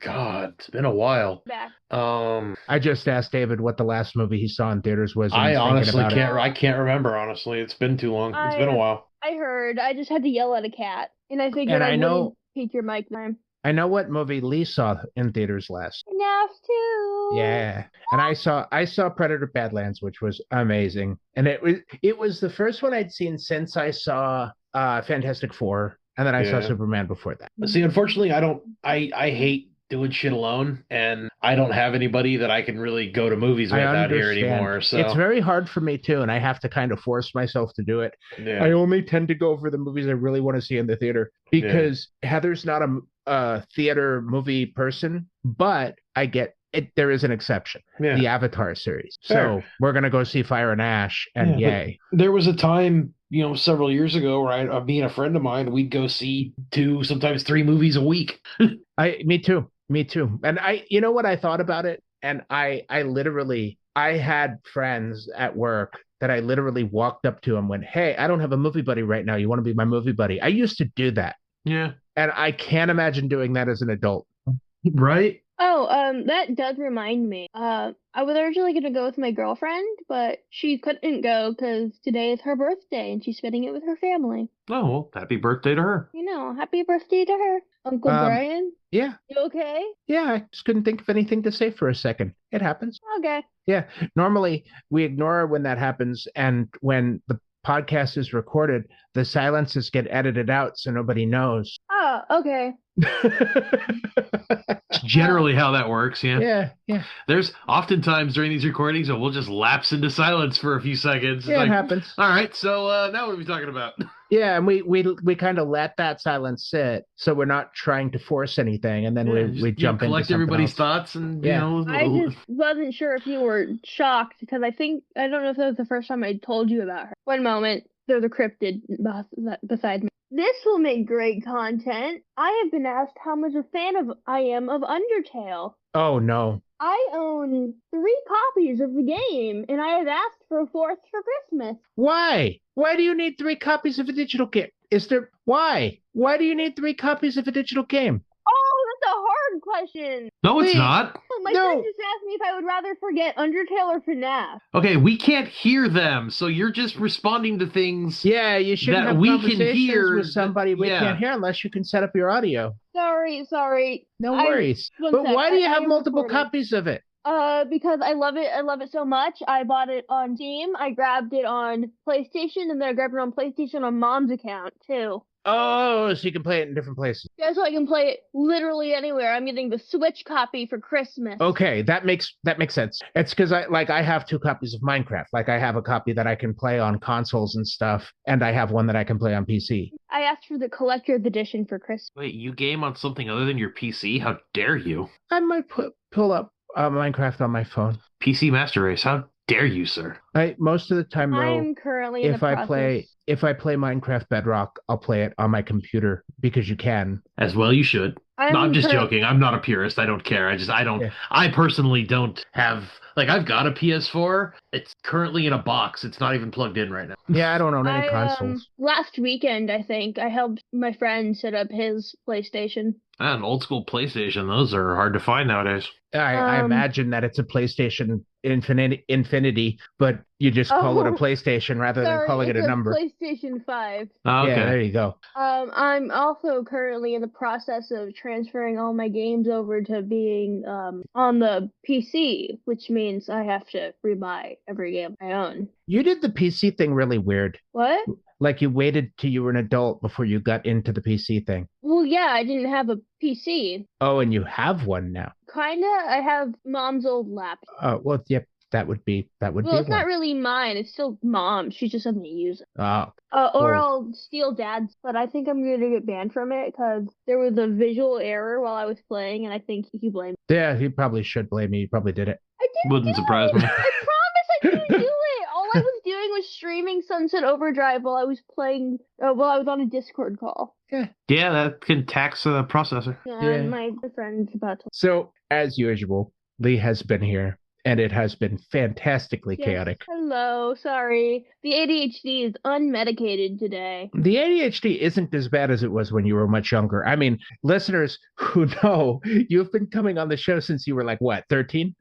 God, it's been a while. Back. I just asked David what the last movie he saw in theaters was. And I he's thinking honestly about it. can't. I can't remember. Honestly, it's been too long. It's been a while. I heard. I just had to yell at a cat, and I figured And I I know- wouldn't peek your mic time. I know what movie Leigh saw in theaters last. Enough too. Yeah, and I saw Predator Badlands, which was amazing, and it was the first one I'd seen since I saw Fantastic Four, and then I saw Yeah. Superman before that. See, unfortunately, I don't. I hate doing shit alone, and I don't have anybody that I can really go to movies with I out here understand. anymore. So It's very hard for me too, and I have to kind of force myself to do it. yeah. I only tend to go for the movies I really want to see in the theater because Heather's not a theater movie person, but I get it. There is an exception, Yeah. the Avatar series. Fair. So we're gonna go see Fire and Ash, and Yeah, yay! There was a time, several years ago, where me and a friend of mine, we'd go see 2, sometimes 3 movies a week. Me too. And you know what I thought about it? And I had friends at work that I literally walked up to and went, "Hey, I don't have a movie buddy right now. You want to be my movie buddy?" I used to do that. Yeah. And I can't imagine doing that as an adult. Right? Oh, that does remind me. I was originally gonna go with my girlfriend, but she couldn't go because today is her birthday and she's spending it with her family. Oh, well, happy birthday to her. Happy birthday to her, Uncle Brian. Yeah. You okay? Yeah, I just couldn't think of anything to say for a second. It happens. Okay. Yeah. Normally we ignore when that happens, and when the podcast is recorded, the silences get edited out so nobody knows. Oh, okay. It's generally how that works, yeah. Yeah. There's oftentimes during these recordings that we'll just lapse into silence for a few seconds. It's Yeah, like, it happens. all right, so now what are we talking about? Yeah, and we kind of let that silence sit, so we're not trying to force anything, and then we jump in. Collect everybody's thoughts, and Yeah. I just wasn't sure if you were shocked because I don't know if that was the first time I told you about her. One moment, there's a cryptid beside me. This will make great content. I have been asked how much a fan I am of Undertale. Oh no. I own 3 copies of the game, and I have asked for a 4th for Christmas. Why? Why do you need 3 copies of a digital game? Why? Why do you need 3 copies of a digital game? Oh, that's a hard question. No, it's Wait. not. My No. friend just asked me if I would rather forget Undertale or FNAF. Okay, we can't hear them, so you're just responding to things. Yeah, you shouldn't That have we can conversations hear with somebody we yeah. can't hear unless you can set up your audio. Sorry. No I- worries. one But sec, why do you I have am multiple recording. copies of it? Because I love it. I love it so much. I bought it on Steam. I grabbed it on PlayStation, and then I grabbed it on PlayStation on Mom's account too. Oh, so you can play it in different places. Yeah, so I can play it literally anywhere. I'm getting the Switch copy for Christmas. Okay, that makes sense. It's because I have 2 copies of Minecraft. Like I have a copy that I can play on consoles and stuff, and I have one that I can play on PC. I asked for the collector's edition for Christmas. Wait, you game on something other than your PC? How dare you? I might pull up Minecraft on my phone. PC Master Race, how dare you, sir? Most of the time, though, I'm currently in the process. if I play Minecraft Bedrock, I'll play it on my computer because you can. As well you should. No, I'm just joking. I'm not a purist. I don't care. I personally don't have, I've got a PS4. It's currently in a box. It's not even plugged in right now. Yeah, I don't own any consoles. Last weekend, I think, I helped my friend set up his PlayStation. An old school PlayStation, those are hard to find nowadays. I imagine that it's a PlayStation Infinity, but you just call it a PlayStation rather than calling it a number. PlayStation 5. Oh, okay. Yeah, there you go. I'm also currently in the process of transferring all my games over to being on the PC, which means I have to rebuy every game I own. You did the PC thing really weird. What? Like you waited till you were an adult before you got into the PC thing. Well, Well, yeah, I didn't have a PC. Oh, and you have one now. Kinda. I have mom's old laptop. Oh, well, yep. That would be Well, it's one. not really mine. It's still mom's. She just doesn't use it. Oh, Or well. I'll steal dad's. But I think I'm gonna get banned from it because there was a visual error while I was playing, and I think he blamed me. Yeah, he probably should blame me. He probably did it. I didn't Wouldn't do surprise it. me. I promise I didn't do it. All I was doing was streaming Sunset Overdrive while I was playing. While I was on a Discord call. Yeah, that can tax the processor. Yeah, Yeah. and my friend's about to. So, as usual, Leigh has been here, and it has been fantastically Yes. chaotic. Hello, sorry. The ADHD is unmedicated today. The ADHD isn't as bad as it was when you were much younger. I mean, listeners who know, you've been coming on the show since you were like, what, 13?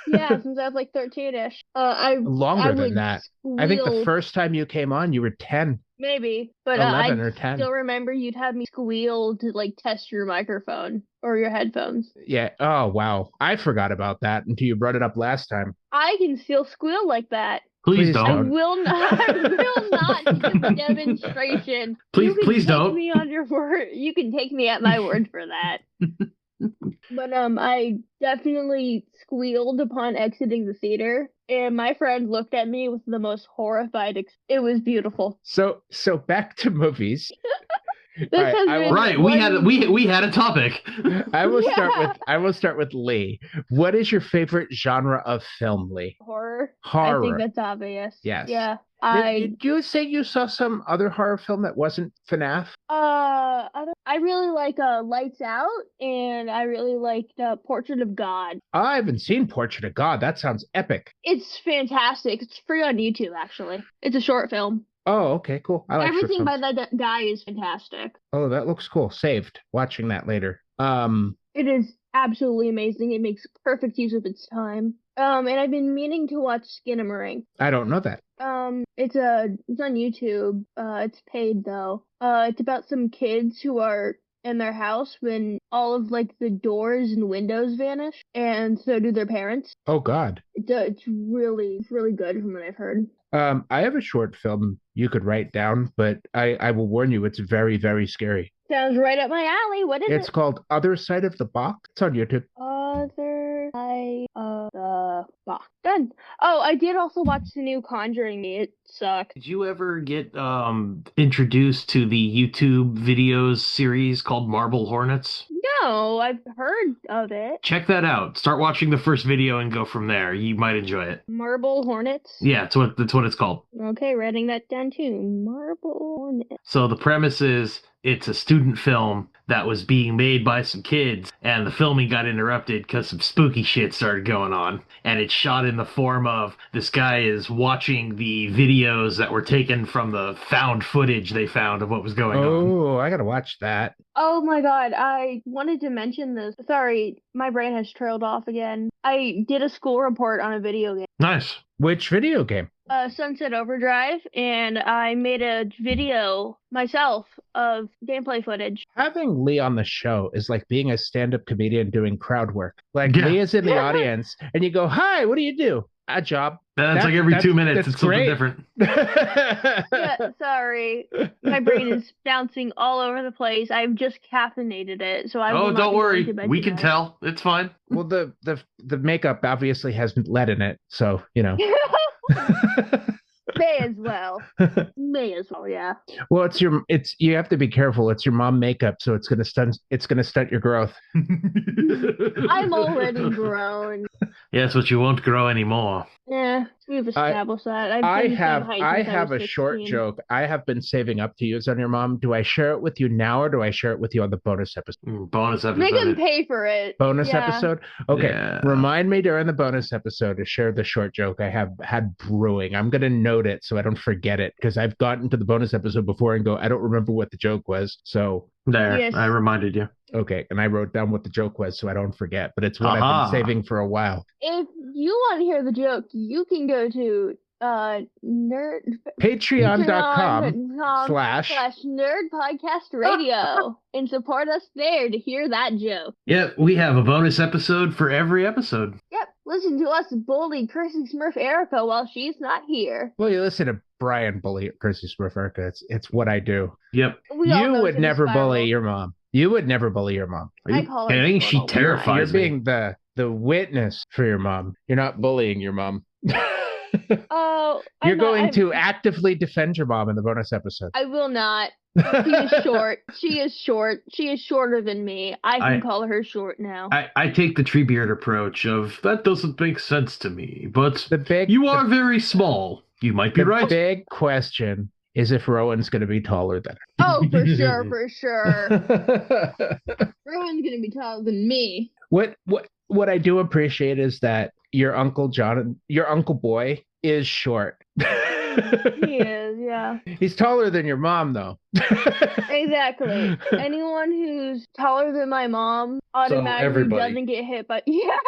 Yeah, since I was like 13-ish. Longer I than would that. I think the squeal- first time you came on, you were 10, Maybe, but 11 I or 10. still remember you'd have me squeal to like test your microphone or your headphones. Yeah. Oh, wow. I forgot about that until you brought it up last time. I can still squeal like that. Please Please I don't. will not. I will not give a demonstration. Please- You can please take don't. Me on your word. You can take me at my word for that. But I definitely squealed upon exiting the theater, and my friend looked at me with the most horrified. It was beautiful. So back to movies. This All right, has I been will- Right, we had a topic. I will Yeah. start with Leigh. What is your favorite genre of film, Leigh? horror. Horror. I think that's obvious. Yes. Yeah. Did you say you saw some other horror film that wasn't FNAF? I really like Lights Out, and I really liked Portrait of God. I haven't seen Portrait of God. That sounds epic. It's fantastic. It's free on YouTube, actually. It's a short film. Oh, okay, cool. I like short Everything by films. that guy is fantastic. Oh, that looks cool. Saved. Watching that later. It is absolutely amazing. It makes perfect use of its time. And I've been meaning to watch Skinamarink. I don't know that. It's on YouTube. It's paid though. It's about some kids who are in their house when all of like the doors and windows vanish, and so do their parents. Oh God. It's really good from what I've heard. I have a short film you could write down, but I will warn you, it's very, very scary. Sounds right up my alley. What is It's it? called Other Side of the Box. It's on YouTube. Other Side of the Box. Done. Oh, I did also watch the new Conjuring Me. It sucked. Did you ever get introduced to the YouTube videos series called Marble Hornets? No, I've heard of it. Check that out. Start watching the first video and go from there. You might enjoy it. Marble Hornets? Yeah, that's what it's called. Okay, writing that down too. Marble Hornets. So the premise is it's a student film that was being made by some kids, and the filming got interrupted because some spooky shit started going on. And it's shot in the form of this guy is watching the videos that were taken from the found footage they found of what was going on. Oh, I gotta watch that. Oh my god, I wanted to mention this. Sorry, my brain has trailed off again. I did a school report on a video game. Nice. Which video game? Sunset Overdrive, and I made a video myself of gameplay footage. Having Leigh on the show is like being a stand-up comedian doing crowd work. Like Yeah. Leigh is in the audience, and you go, "Hi, what do you do?" A job. That's like every 2 minutes. that's It's something great. different. Yeah, sorry. My brain is bouncing all over the place. I've just caffeinated it, so I will Oh, not don't be worry. going to bed We can tonight. tell. It's fine. Well, the makeup obviously has lead in it, so you know. May as well. May as well, yeah. Well, you have to be careful. It's your mom makeup, so it's gonna stunt your growth. I'm already grown. Yes, but you won't grow anymore. Yeah, we've established that. I've I been the same have height I since have was a short 16. joke I have been saving up to use on your mom. Do I share it with you now, or do I share it with you on the bonus episode? Bonus episode. Make him pay for it. Bonus Yeah. episode? Okay. Yeah. Remind me during the bonus episode to share the short joke I have had brewing. I'm going to note it so I don't forget it, because I've gotten to the bonus episode before and go, I don't remember what the joke was. So, There, Yes. I reminded you. okay. And I wrote down what the joke was so I don't forget, but it's what I've Aha. been saving for a while. If you want to hear the joke, you can go to Patreon.com/ Nerd Podcast Radio and support us there to hear that joke. Yep, we have a bonus episode for every episode. Yep, listen to us bully Chrissy Smurf Erica while she's not here. Well, you listen to Brian bully Chrissy Smurf. It's what I do. Yep. We all You know would it's in a never spiral. bully your mom. You would never bully your mom. Are you I call her kidding? short She all the time. terrifies You're me. being the witness for your mom. You're not bullying your mom. Oh, You're going to actively defend your mom in the bonus episode. I will not. She is short. She is short. She is shorter than me. I can call her short now. I take the Treebeard approach of that doesn't make sense to me, but The you are very small. You might be right. big question is if Rowan's going to be taller than Oh, for sure, for sure. her. Rowan's gonna be taller than me. What I do appreciate is that your Uncle Boy is short. He is, yeah. He's taller than your mom, though. Exactly. Anyone who's taller than my mom automatically everybody. doesn't get hit by. Yeah.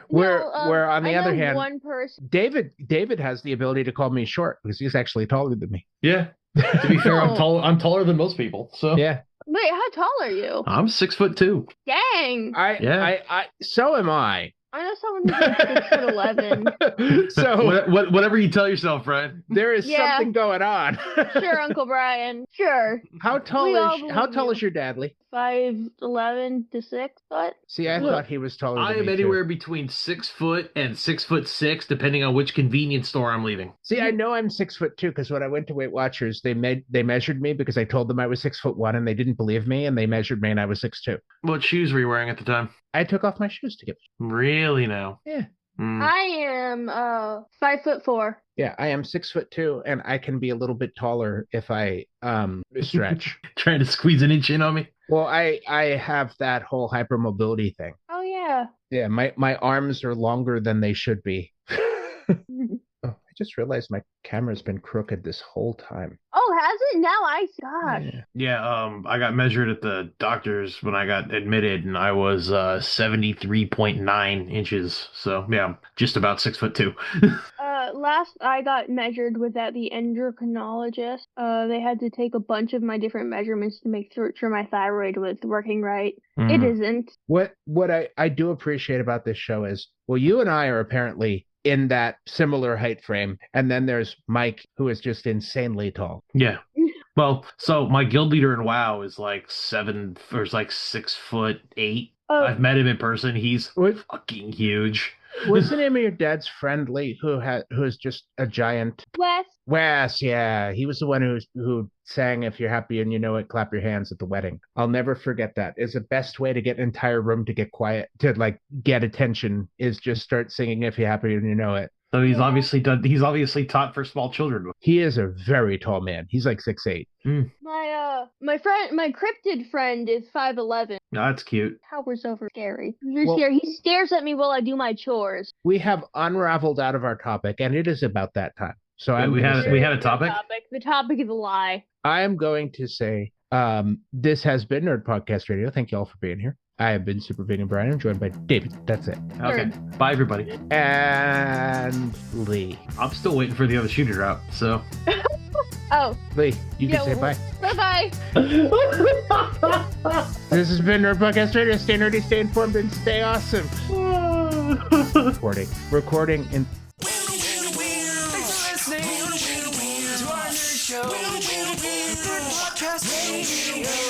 Where No, on the I other know hand, one person. David has the ability to call me short because he's actually taller than me. Yeah. To be fair, I'm taller than most people. So Yeah. Wait, how tall are you? I'm 6'2". Dang. So am I. I know someone who's like 6'11". So whatever you tell yourself, Brian. there is something going on. Sure, Uncle Brian. Sure. How tall is your dad, Leigh? 5'11" to 6 foot. See, I thought he was taller than I me am anywhere too. between 6 foot and 6'6", depending on which convenience store I'm leaving. See, I know I'm 6'2" because when I went to Weight Watchers, they measured me because I told them I was 6'1" and they didn't believe me, and they measured me and I was 6'2". What shoes were you wearing at the time? I took off my shoes to get. Really now? Yeah. I am 5'4". Yeah, I am 6'2", and I can be a little bit taller if I stretch. Trying to squeeze an inch in on me? Well, I have that whole hypermobility thing. Oh yeah. Yeah, my arms are longer than they should be. Oh, I just realized my camera's been crooked this whole time. Oh, has it? Now I gosh. Yeah, I got measured at the doctor's when I got admitted, and I was 73.9 inches. So yeah, just about 6'2". Last I got measured was at the endocrinologist. They had to take a bunch of my different measurements to make sure my thyroid was working right. It isn't. What I do appreciate about this show is, well, you and I are apparently in that similar height frame, and then there's Mike, who is just insanely tall. Yeah. Well, so my guild leader in WoW is like 6'8". Oh. I've met him in person. He's fucking huge. What's the name of your dad's friend, Leigh, who is just a giant? Wes, yeah. He was the one who sang "If You're Happy and You Know It, Clap Your Hands" at the wedding. I'll never forget that. It's the best way to get an entire room to get quiet, to like get attention, is just start singing "If You're Happy and You Know It." So he's obviously taught for small children. He is a very tall man. He's like 6'8". My cryptid friend is 5'11". That's cute. Towers over scary. He stares at me while I do my chores. We have unraveled out of our topic, and it is about that time. So we had a topic. The topic is a lie. I am going to say this has been Nerd Podcast Radio. Thank you all for being here. I have been Super Vegan Brian. I'm joined by David. That's it. Okay. Bye, everybody. And Leigh. I'm still waiting for the other shooter out, so. Oh. Leigh, you can say bye. Bye-bye. This has been Nerd Podcast Radio. Stay nerdy, stay informed, and stay awesome. Recording in... Listening to our nerd show. Podcast Radio.